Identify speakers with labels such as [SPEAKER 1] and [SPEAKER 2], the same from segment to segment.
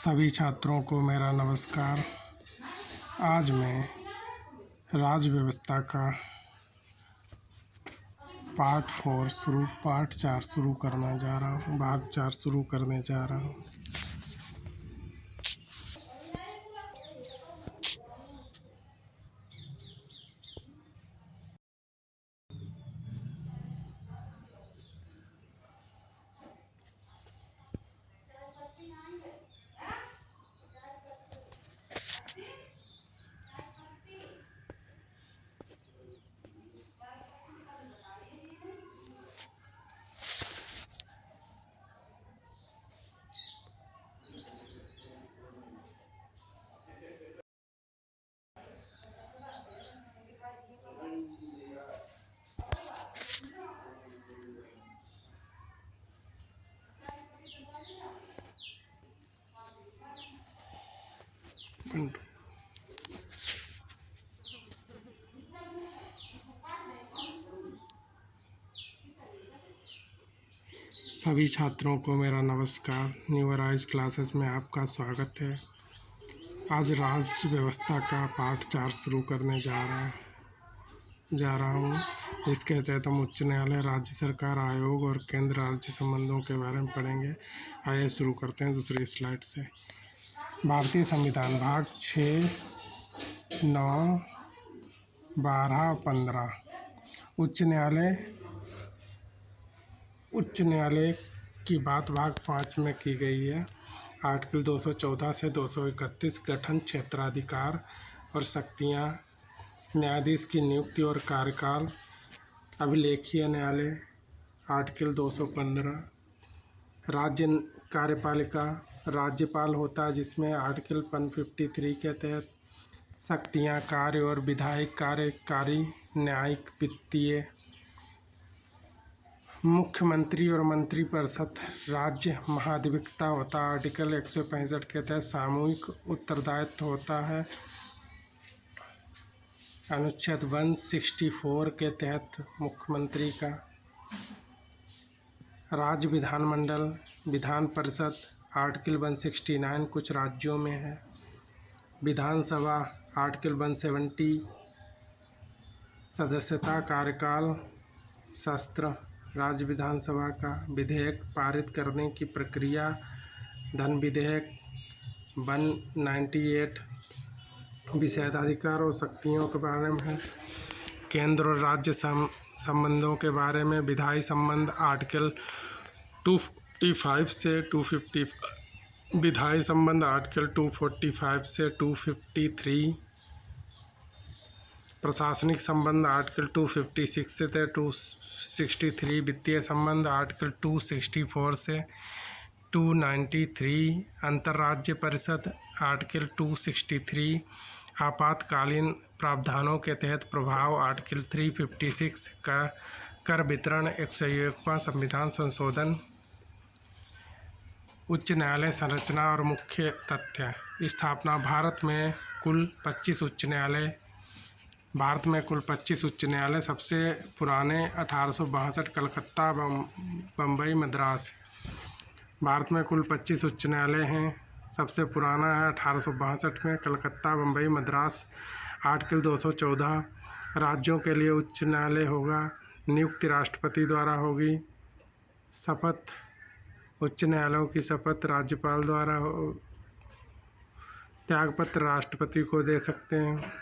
[SPEAKER 1] सभी छात्रों को मेरा नमस्कार। आज मैं राज्य व्यवस्था का पार्ट 4 शुरू करने जा रहा हूँ। भाग 4 शुरू करने जा रहा हूँ। सभी छात्रों को मेरा नमस्कार। न्यू राइज क्लासेस में आपका स्वागत है। आज राज्य व्यवस्था का पार्ट 4 शुरू करने जा रहा हूँ। इसके तहत हम उच्च न्यायालय, राज्य सरकार, आयोग और केंद्र राज्य संबंधों के बारे में पढ़ेंगे। आइए शुरू करते हैं दूसरी स्लाइड से। भारतीय संविधान भाग 6, 9, 12, 15। उच्च न्यायालय की बात भाग 5 में की गई है। आर्टिकल 214 से 231 गठन, क्षेत्राधिकार और शक्तियाँ, न्यायाधीश की नियुक्ति और कार्यकाल, अभिलेखीय न्यायालय। आर्टिकल 215 राज्य कार्यपालिका, राज्यपाल होता है, जिसमें आर्टिकल 153 के तहत शक्तियाँ, कार्य और विधायिक, कार्यकारी, न्यायिक, वित्तीय। मुख्यमंत्री और मंत्रिपरिषद राज्य महाधिवक्ता होता है। आर्टिकल 165 के तहत सामूहिक उत्तरदायित्व होता है। अनुच्छेद 164 के तहत मुख्यमंत्री का राज्य विधानमंडल, विधान परिषद। आर्टिकल 169 कुछ राज्यों में है। विधानसभा आर्टिकल 170 सदस्यता, कार्यकाल, शस्त्र। राज्य विधानसभा का विधेयक पारित करने की प्रक्रिया, धन विधेयक 198 विशेषाधिकार और शक्तियों के बारे में है। केंद्र और राज्य संबंधों के बारे में विधायी संबंध आर्टिकल 255 से 250, विधायी संबंध आर्टिकल 245 से 253, प्रशासनिक संबंध आर्टिकल 256 से 263, वित्तीय संबंध आर्टिकल 264 से 293, अंतर्राज्य परिषद आर्टिकल 263, आपातकालीन प्रावधानों के तहत प्रभाव आर्टिकल 356 का कर वितरण 101वां संविधान संशोधन। उच्च न्यायालय संरचना और मुख्य तथ्य। स्थापना भारत में कुल 25 उच्च न्यायालय सबसे पुराने 1862 कलकत्ता, बम्बई, मद्रास। भारत में कुल 25 उच्च न्यायालय हैं। सबसे पुराना है 1862 में, कलकत्ता, बम्बई, मद्रास। आर्टिकल 214 राज्यों के लिए उच्च न्यायालय होगा। नियुक्ति राष्ट्रपति द्वारा होगी। शपथ उच्च न्यायालयों की शपथ राज्यपाल द्वारा हो। त्यागपत्र राष्ट्रपति को दे सकते हैं।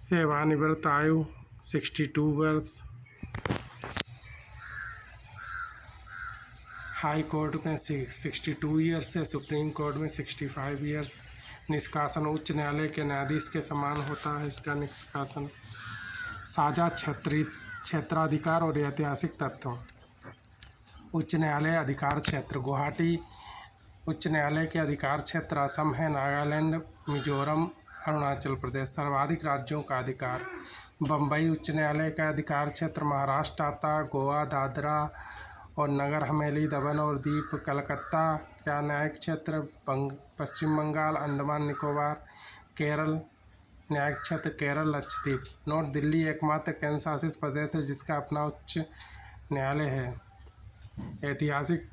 [SPEAKER 1] सेवानिवृत्त आयु 62 वर्ष। हाई कोर्ट में 62 ईयर्स है, सुप्रीम कोर्ट में 65 ईयर्स। निष्कासन उच्च न्यायालय के न्यायाधीश के समान होता है इसका निष्कासन। साझा क्षेत्राधिकार और ऐतिहासिक तथ्यों। उच्च न्यायालय अधिकार क्षेत्र। गुवाहाटी उच्च न्यायालय के अधिकार क्षेत्र असम है, नागालैंड, मिजोरम, अरुणाचल प्रदेश। सर्वाधिक राज्यों का अधिकार। बम्बई उच्च न्यायालय का अधिकार क्षेत्र महाराष्ट्र आता, गोवा, दादरा और नगर हवेली, दमन और दीव। कलकत्ता का न्यायिक क्षेत्र पश्चिम बंगाल, अंडमान निकोबार, केरल। न्यायिक क्षेत्र केरल, लक्षद्वीप। नोट: दिल्ली एकमात्र केंद्र शासित प्रदेश है जिसका अपना उच्च न्यायालय है। ऐतिहासिक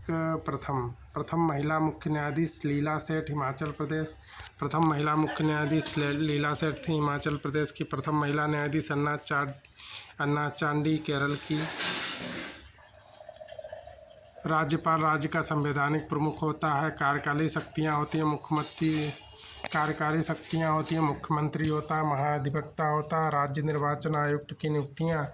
[SPEAKER 1] प्रथम महिला मुख्य न्यायाधीश लीला सेठ, हिमाचल प्रदेश। प्रथम महिला मुख्य न्यायाधीश लीला सेठ थी, हिमाचल प्रदेश की। प्रथम महिला न्यायाधीश अन्ना चांडी, केरल की। राज्यपाल राज्य का संवैधानिक प्रमुख होता है। कार्यकारी शक्तियाँ होती हैं मुख्यमंत्री होता है, महाधिवक्ता होता है। राज्य निर्वाचन आयुक्त की नियुक्तियाँ।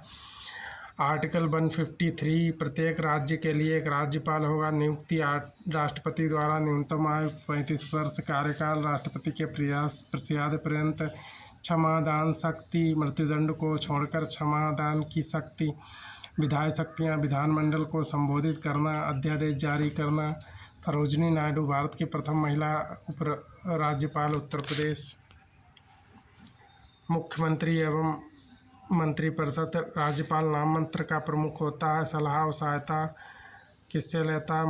[SPEAKER 1] आर्टिकल 153, प्रत्येक राज्य के लिए एक राज्यपाल होगा। नियुक्ति राष्ट्रपति द्वारा। न्यूनतम आयु 35 वर्ष। कार्यकाल राष्ट्रपति के प्रयास पर्यंत। क्षमादान शक्ति, मृत्युदंड को छोड़कर क्षमादान की शक्ति। विधायी शक्तियाँ, विधानमंडल को संबोधित करना, अध्यादेश जारी करना। सरोजिनी नायडू भारत की प्रथम महिला उप राज्यपाल, उत्तर प्रदेश। मुख्यमंत्री एवं मंत्रिपरिषद। राज्यपाल नाम मंत्र का प्रमुख होता है। सलाह और सहायता किससे लेता है?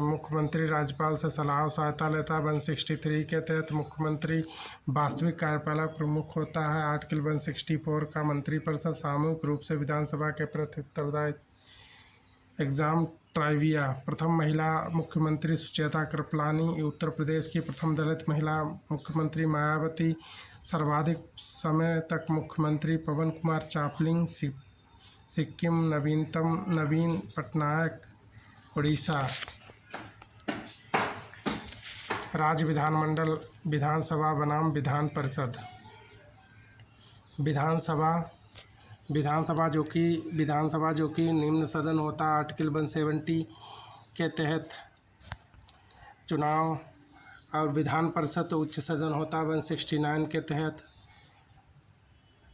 [SPEAKER 1] मुख्यमंत्री राज्यपाल से सलाह और सहायता लेता है। 163 के तहत मुख्यमंत्री वास्तविक कार्यपालक प्रमुख होता है। आर्टिकल 164 का मंत्रिपरिषद सामूहिक रूप से विधानसभा के प्रति उत्तरदायी। एग्जाम ट्राइविया। प्रथम महिला मुख्यमंत्री सुचेता कृपलानी, उत्तर प्रदेश की। प्रथम दलित महिला मुख्यमंत्री मायावती। सर्वाधिक समय तक मुख्यमंत्री पवन कुमार चाफलिंग, सिक्किम। नवीन पटनायक, उड़ीसा। राज्य विधानमंडल, विधानसभा बनाम विधान परिषद। विधानसभा जो कि निम्न सदन होता है। आर्टिकल 170 के तहत चुनाव। और विधान परिषद उच्च सदन होता है 169 के तहत।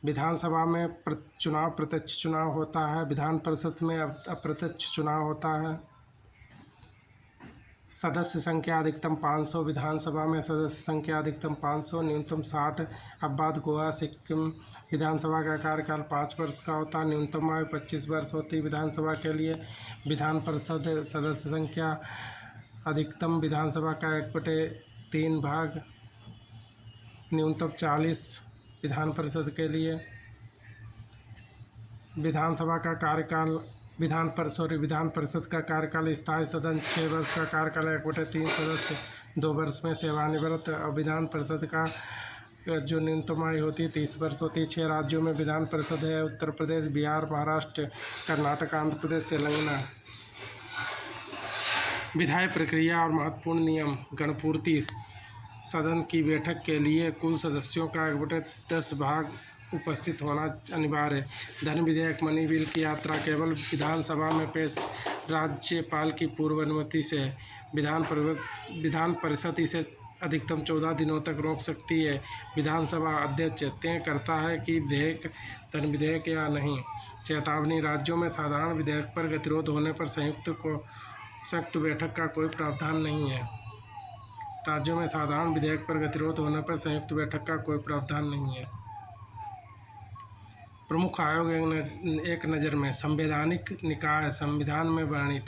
[SPEAKER 1] विधानसभा में प्रत्यक्ष चुनाव होता है। विधान परिषद में अप्रत्यक्ष चुनाव होता है। सदस्य संख्या अधिकतम 500। विधानसभा में सदस्य संख्या अधिकतम 500, न्यूनतम 60। अवध, गोवा, सिक्किम। विधानसभा का कार्यकाल 5 वर्ष का होता है। न्यूनतम आयु 25 वर्ष होती है विधानसभा के लिए। विधान परिषद सदस्य संख्या अधिकतम विधानसभा का 1/3 भाग, न्यूनतम 40 विधान परिषद के लिए। विधान परिषद का कार्यकाल स्थायी सदन 6 वर्ष का कार्यकाल, 1/3 सदस्य 2 वर्ष में सेवानिवृत्त। और विधान परिषद का जो न्यूनतम आयु होती है 30 वर्ष होती है। 6 राज्यों में विधान परिषद है। उत्तर प्रदेश, बिहार, महाराष्ट्र, कर्नाटक, आंध्र प्रदेश, तेलंगाना। विधायी प्रक्रिया और महत्वपूर्ण नियम। गणपूर्ति। सदन की बैठक के लिए कुल सदस्यों का 1/10 भाग उपस्थित होना अनिवार्य। धन विधेयक, मनी बिल की यात्रा केवल विधानसभा में पेश राज्यपाल की पूर्व अनुमति से। विधान परिषद इसे अधिकतम 14 दिनों तक रोक सकती है। विधानसभा अध्यक्ष तय करता है कि धन विधेयक या नहीं। चेतावनी। राज्यों में साधारण विधेयक पर गतिरोध होने पर संयुक्त बैठक का कोई प्रावधान नहीं है। राज्यों में साधारण विधेयक पर गतिरोध होने पर संयुक्त बैठक का कोई प्रावधान नहीं है। प्रमुख आयोग एक नज़र में। संवैधानिक निकाय, संविधान में वर्णित।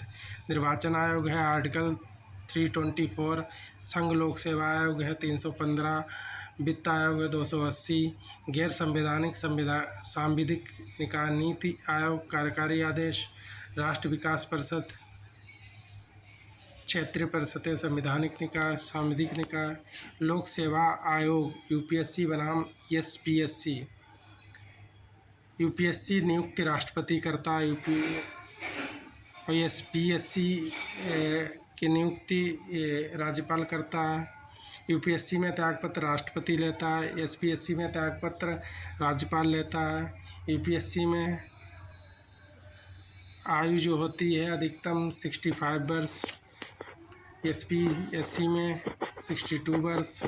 [SPEAKER 1] निर्वाचन आयोग है आर्टिकल 324। संघ लोक सेवा आयोग है 315। वित्त आयोग है 280। गैर संवैधानिक सांविधिक निकाय, नीति आयोग, कार्यकारी आदेश, राष्ट्र विकास परिषद, क्षेत्रीय परिषदें, संवैधानिक निकाय, सांविधिक निकाय। लोक सेवा आयोग, यूपीएससी बनाम एसपीएससी। यूपीएससी नियुक्ति राष्ट्रपति करता है। और एसपीएससी की नियुक्ति राज्यपाल करता है। यूपीएससी में त्यागपत्र राष्ट्रपति लेता है। एसपीएससी में त्यागपत्र राज्यपाल लेता है। यूपीएससी में आयु जो होती है अधिकतम 65 वर्ष। एसपीएससी में 62 वर्ष।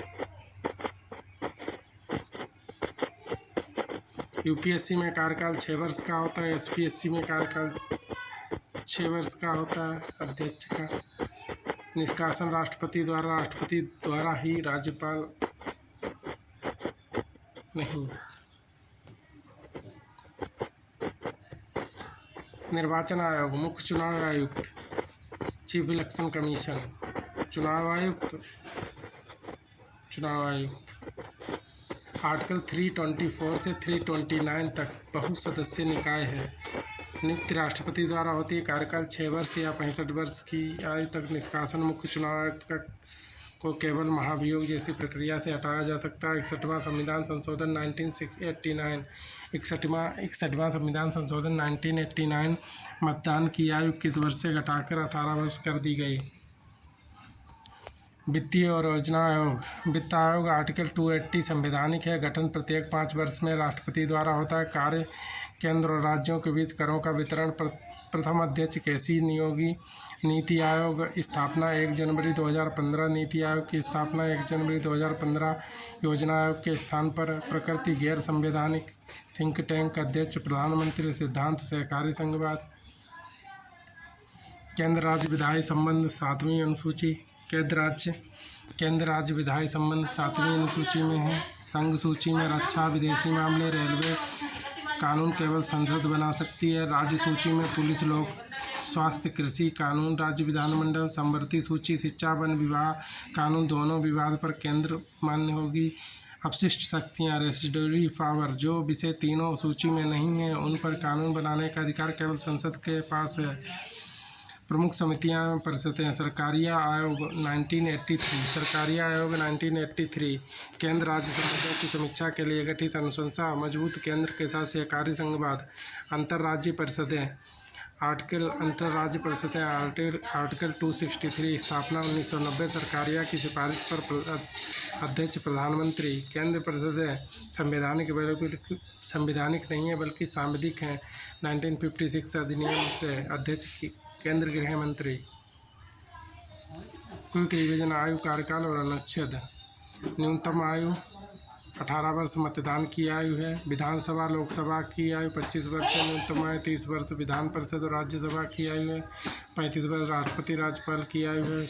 [SPEAKER 1] यूपीएससी में कार्यकाल 6 वर्ष का होता है। एसपीएससी में कार्यकाल 6 वर्ष का होता है अध्यक्ष का। निष्कासन राष्ट्रपति द्वारा ही, राज्यपाल नहीं। निर्वाचन आयोग, मुख्य चुनाव आयुक्त, चीफ इलेक्शन कमीशन। चुनाव आयुक्त। आर्टिकल 324 से 329 तक बहुसदस्यीय निकाय है। नियुक्ति राष्ट्रपति द्वारा होती है। कार्यकाल 6 वर्ष या 65 वर्ष की आयु तक। निष्कासन मुख्य चुनाव आयुक्त को केवल महाभियोग जैसी प्रक्रिया से हटाया जा सकता है। 61वां संविधान संशोधन 1989 61वां संविधान संशोधन 1989 मतदान की आयु 21 वर्ष से घटाकर 18 वर्ष कर दी गई। वित्तीय और योजना आयोग। वित्त आयोग आर्टिकल 280 संवैधानिक है। गठन प्रत्येक 5 वर्ष में राष्ट्रपति द्वारा होता है। कार्य केंद्र और राज्यों के बीच करों का वितरण। प्रथम अध्यक्ष केसी नियोगी। नीति आयोग स्थापना 1 जनवरी 2015। नीति आयोग की स्थापना 1 जनवरी 2015। योजना आयोग के स्थान पर प्रकृति गैर संवैधानिक थिंक टैंक। अध्यक्ष प्रधानमंत्री। सिद्धांत सहकारी संघवाद। केंद्र राज्य विधायी संबंध 7वीं अनुसूची। केंद्र राज्य विधायी संबंध 7वीं अनुसूची में है। संघ सूची में रक्षा, विदेशी मामले, रेलवे कानून केवल संसद बना सकती है। राज्य सूची में पुलिस, लोक स्वास्थ्य, कृषि कानून राज्य विधानमंडल। समवर्ती सूची शिक्षा, वन, विवाह कानून दोनों विवाद पर केंद्र मान्य होगी। अपशिष्ट शक्तियाँ रेसिडुअरी पावर, जो विषय तीनों सूची में नहीं है उन पर कानून बनाने का अधिकार केवल संसद के पास है। प्रमुख समितियां परिषदें। सरकारिया आयोग 1983। सरकारिया आयोग 1983 केंद्र राज्य संबंधों की समीक्षा के लिए गठित अनुशंसा। मजबूत केंद्र के साथ सहकारी संघवाद। अंतर्राज्यीय परिषदें। अंतर्राज्य परिषदें आर्टिकल 263। स्थापना 1990। सरकारिया की सिफारिश पर अध्यक्ष प्रधानमंत्री। केंद्र परिषदें संवैधानिक नहीं है बल्कि सांविधिक हैं। 1956 अधिनियम से अध्यक्ष की केंद्र गृह मंत्री। Quick revision. आयु, कार्यकाल और अनुच्छेद। न्यूनतम आयु 18 वर्ष मतदान की आयु है। विधानसभा लोकसभा की आयु 25 वर्ष है। न्यूनतम आयु 30 वर्ष। विधान परिषद और राज्यसभा की आयु है 35 वर्ष। राष्ट्रपति राज्यपाल की आयु है।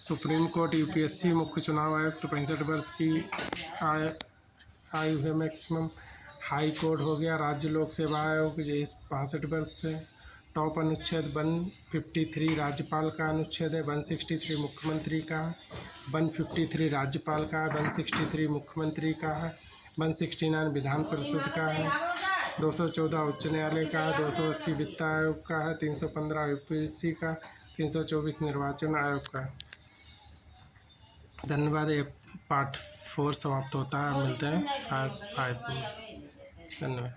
[SPEAKER 1] सुप्रीम कोर्ट यूपीएससी मुख्य चुनाव आयुक्त 65 वर्ष की आयु है मैक्सिमम। हाई कोर्ट हो गया। राज्य लोक सेवा आयोग 65 वर्ष से। टॉप अनुच्छेद 153 राज्यपाल का अनुच्छेद है। 163 मुख्यमंत्री का है। 153 राज्यपाल का है। 163 मुख्यमंत्री का है। 169 विधान परिषद का है। 214 उच्च न्यायालय का है। 280 वित्त आयोग का है। 315 यूपीएससी का। 324 निर्वाचन आयोग का। धन्यवाद। ये पार्ट 4 समाप्त होता है। मिलते हैं पार्ट 5 में। धन्यवाद।